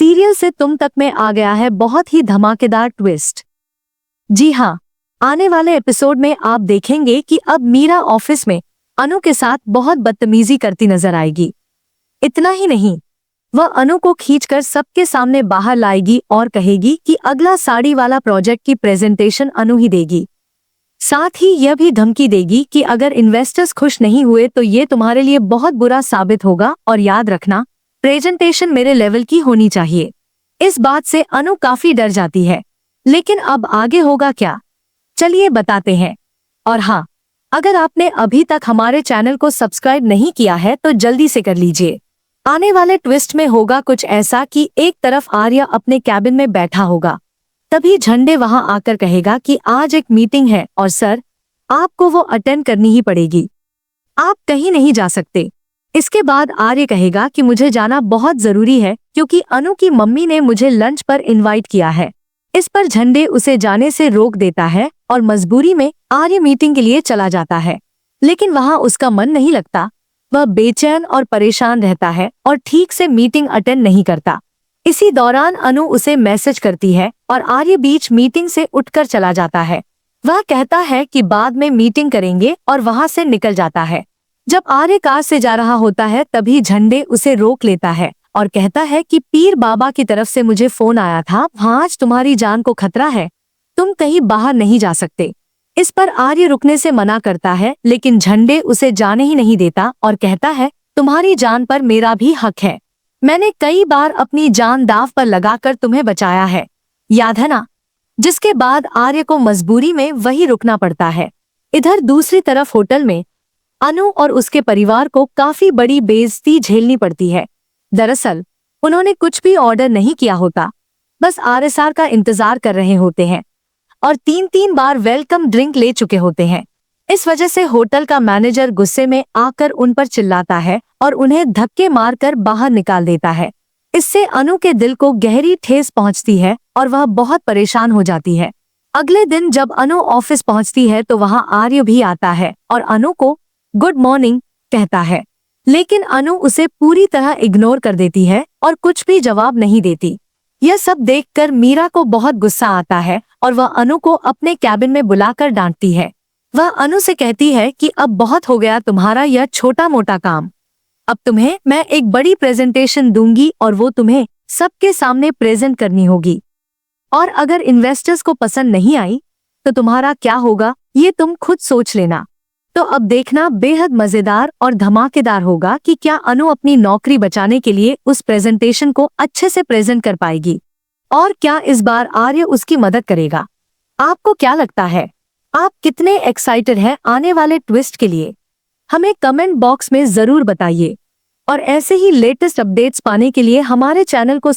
Serial से तुम तक में आ गया है बहुत ही धमाकेदार ट्विस्ट। जी हाँ, आने वाले एपिसोड में आप देखेंगे कि अब मीरा ऑफिस में अनु के साथ बहुत बदतमीजी करती नजर आएगी। इतना ही नहीं, वह अनु को खींचकर सबके सामने बाहर लाएगी और कहेगी कि अगला साड़ी वाला प्रोजेक्ट की प्रेजेंटेशन अनु ही देगी। साथ ही यह भी धमकी देगी कि अगर इन्वेस्टर्स खुश नहीं हुए तो ये तुम्हारे लिए बहुत बुरा साबित होगा और याद रखना, प्रेजेंटेशन मेरे लेवल की होनी चाहिए। इस बात से अनु काफी डर जाती है, लेकिन अब आगे होगा क्या, चलिए बताते हैं। और हाँ, अगर आपने अभी तक हमारे चैनल को सब्सक्राइब नहीं किया है तो जल्दी से कर लीजिए। आने वाले ट्विस्ट में होगा कुछ ऐसा कि एक तरफ आर्य अपने कैबिन में बैठा होगा, तभी झंडे वहां आकर कहेगा कि आज एक मीटिंग है और सर, आपको वो अटेंड करनी ही पड़ेगी, आप कहीं नहीं जा सकते। इसके बाद आर्य कहेगा कि मुझे जाना बहुत जरूरी है क्योंकि अनु की मम्मी ने मुझे लंच पर इनवाइट किया है। इस पर झंडे उसे जाने से रोक देता है और मजबूरी में आर्य मीटिंग के लिए चला जाता है, लेकिन वहां उसका मन नहीं लगता। वह बेचैन और परेशान रहता है और ठीक से मीटिंग अटेंड नहीं करता। इसी दौरान अनु उसे मैसेज करती है और आर्य बीच मीटिंग से उठकर चला जाता है। वह कहता है कि बाद में मीटिंग करेंगे और वहां से निकल जाता है। जब आर्य कार से जा रहा होता है तभी झंडे उसे रोक लेता है और कहता है कि पीर बाबा की तरफ से मुझे फोन आया था, आज तुम्हारी जान को खतरा है, तुम कहीं बाहर नहीं जा सकते। इस पर आर्य रुकने से मना करता है, लेकिन झंडे उसे जाने ही नहीं देता और कहता है तुम्हारी जान पर मेरा भी हक है, मैंने कई बार अपनी जान दांव पर लगाकर तुम्हें बचाया है, याद है ना। जिसके बाद आर्य को मजबूरी में वही रुकना पड़ता है। इधर दूसरी तरफ होटल में अनु और उसके परिवार को काफी बड़ी बेइज्जती झेलनी पड़ती है। दरअसल उन्होंने कुछ भी ऑर्डर नहीं किया होता, बस आरएसआर का इंतजार कर रहे होते हैं और 3-3 बार वेलकम ड्रिंक ले चुके होते हैं। इस वजह से होटल का मैनेजर गुस्से में आकर उन पर चिल्लाता है और उन्हें धक्के मारकर बाहर निकाल देता है। इससे अनु के दिल को गहरी ठेस पहुंचती है और वह बहुत परेशान हो जाती है। अगले दिन जब अनु ऑफिस पहुंचती है तो वहां आर्य भी आता है और अनु को गुड मॉर्निंग कहता है, लेकिन अनु उसे पूरी तरह इग्नोर कर देती है और कुछ भी जवाब नहीं देती। यह सब देखकर मीरा को बहुत गुस्सा आता है और वह अनु को अपने कैबिन में बुलाकर डांटती है। वह अनु से कहती है कि अब बहुत हो गया तुम्हारा यह छोटा मोटा काम, अब तुम्हें मैं एक बड़ी प्रेजेंटेशन दूंगी और वो तुम्हें सबके सामने प्रेजेंट करनी होगी, और अगर इन्वेस्टर्स को पसंद नहीं आई तो तुम्हारा क्या होगा ये तुम खुद सोच लेना। तो अब देखना बेहद मजेदार और धमाकेदार होगा कि क्या अनु अपनी नौकरी बचाने के लिए उस प्रेजेंटेशन को अच्छे से प्रेजेंट कर पाएगी और क्या इस बार आर्य उसकी मदद करेगा। आपको क्या लगता है, आप कितने एक्साइटेड हैं आने वाले ट्विस्ट के लिए, हमें कमेंट बॉक्स में जरूर बताइए। और ऐसे ही लेटेस्ट अपडेट्स पाने के लिए हमारे चैनल को